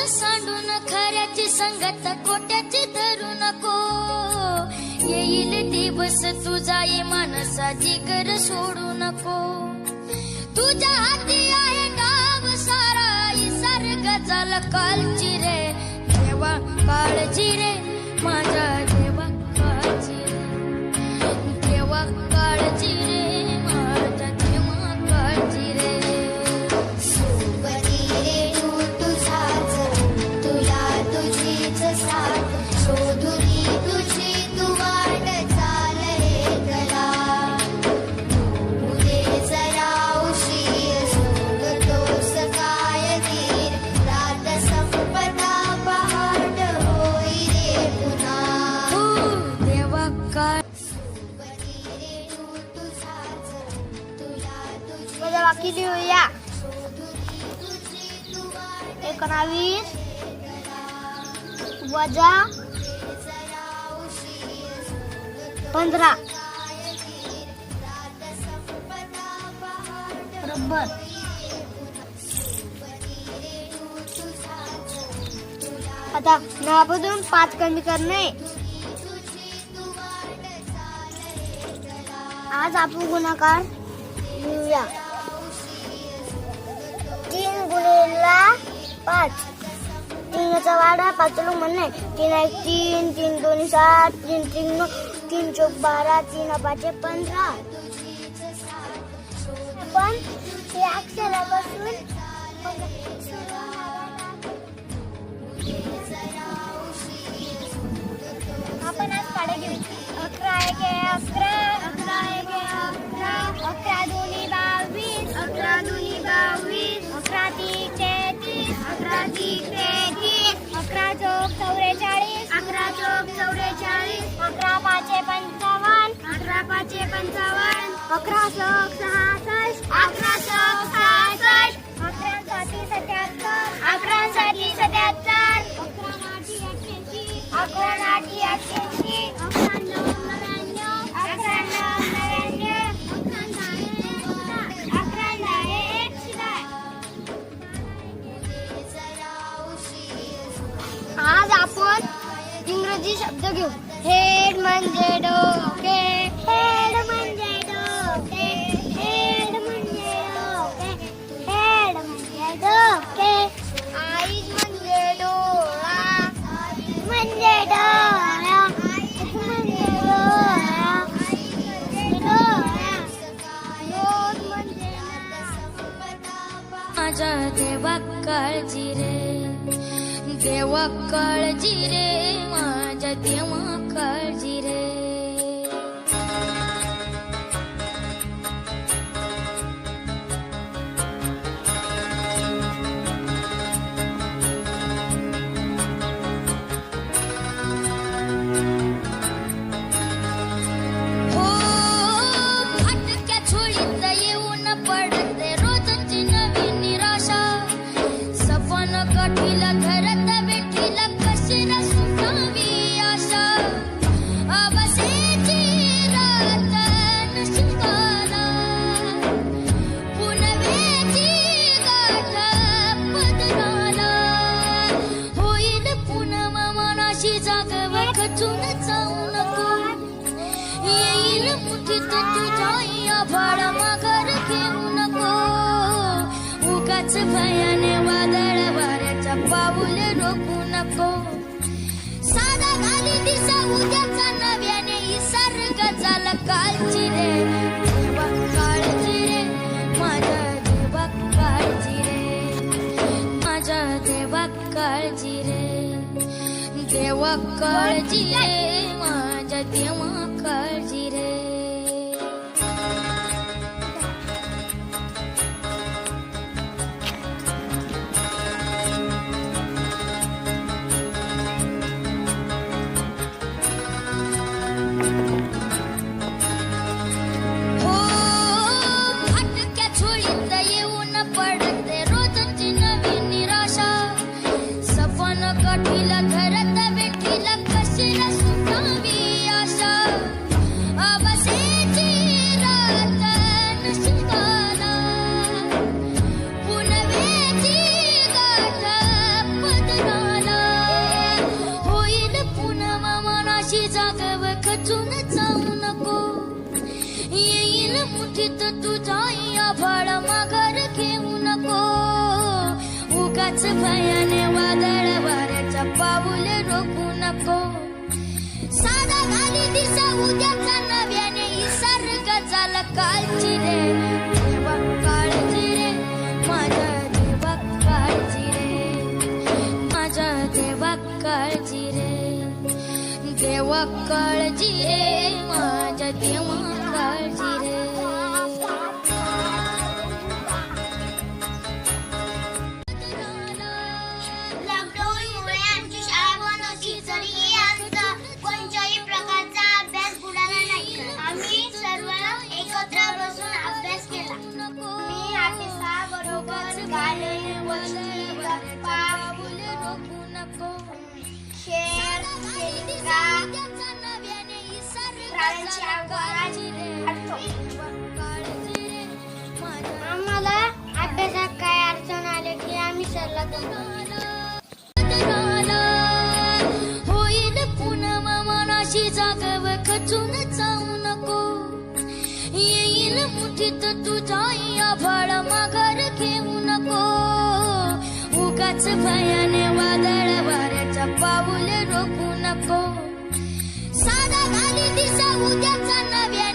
सांडून खऱ्याची संगत खोट्याची धरू नको. येईल दिवस तुझा ये मानसा जिगर सोडू नको. तुझ्या हाती आहे डाव सारा सर्ग झाला कालची रे. देवा काळजी रे माझ्या देवा काळजी रे. देवा काळजी रे माझ्या देवा काळजी रे. सोबती रे तू तुझाच तुला तुझीच साथ शोधुनी तुझी तू वाट चाल रे गला. उदे जरा उशीर सोडतोस काय धीर रात संपता पहाट होई रे पुन्हा. देवा काळ सोबती रे तू तुझाच तुला तुझी बाकी लिहूया. शोधुनी तुझी तू वाट 19 वजा 15 बरोबर. आता 9 मधून 5 कमी करणे. आज आपण गुणाकार लिहूया. 3 गुणिले 5 तीनचा वाडा 5 लोक म्हणणे. 3 1 3 3 2 7 3 3 9 3 चौक 12 3 5 15. आपण या अक्षरापासून आपण आज पाढे घेऊ. 11 1 11 11 1 11 11 2 22 11 2 22 11 3 33 11 3 33 11 चौक 44 11 चौक 44 11 5 55 11 5 55 11 चौक 66 11 चौक 66 11 7 77 11 7 77 11 8 88 11 9 99 11 9 99 11 आज आपण इंग्रजी शब्द घेऊ. हेड म्हणजे डोके. हेड म्हणजे डोके. हेड म्हणजे डोके. हेड म्हणजे डोके. आईज म्हणजे डोळा. म्हणजे डोळा. म्हणजे डोळा. डोळा. नोज म्हणजे माझ्या देवा काळजी रे. देवा काळजी रे माझ्या देवा काळजी रे. हो फाटक्या झोळीत येऊन पडते रोजची नवीन निराशा. सपन कठीला धरत बेठीला कशी न सुटावी आशा. अवसेची रात नशिबाला पुनवेची गाठ पदराला. होईल पुन्हा मनाशी जागव खचून जाऊ नको. येईल मुठीत तुझ्या आभाळ माघार घेऊ नको. उगाच भयाने वादळ वाऱ्याच्या पाऊल रोखू नको. साधा घाली दिसा उद्याचा नव्याने निसर्ग झाला कालची रे. देवा काळजी रे माझ्या देवा काळजी रे. माझ्या देवा काळजी रे. देवा काळजी रे माझ्या देवा काळजी रे. हो फाटक्या झोळीत येऊन पडते रोजची नवीन निराशा. सपन कठीला धरत बेठीला कशी न सुटावी आशा. अवस मनाशी जागव खचून जाऊ नको. येईल मुठीत तुझ्या आभाळ माघार घेऊ नको. उगाच भयाने वादळ वाऱ्याच्या पाऊल रोखू नको. साधा घाली दिसा उद्याचा नव्याने निसर्ग झाला काळजी रे. देवा काळजी रे माझ्या देवा काळजी रे. माझ्या देवा काळजी रे. देवा काळजी रे माझ्या देवा काळजी रे. लॉकडाऊनमुळे आमची शाळा बंद होती तरीही आमचा कोणत्याही प्रकारचा अभ्यास बुडाला नाही. आम्ही सर्व एकत्र बसून अभ्यास केला. मी अभ्यासाबरोबर गाणे, गोष्टी, गप्पा, शेर, शेलिका, प्राण्यांची आवाज ऐकतो. आम्हाला अभ्यासात काय अडचण आली की आम्ही सरला होईल पुन्हा मनाशी जागव खचून जाऊ नको. येईल मुठीत तुझ्या आभाळ माघार घेऊ नको. उगाच भयाने वादळ वाऱ्याच्या पाऊल रोखू नको. साधा घाली दिसा उद्याचा नव्या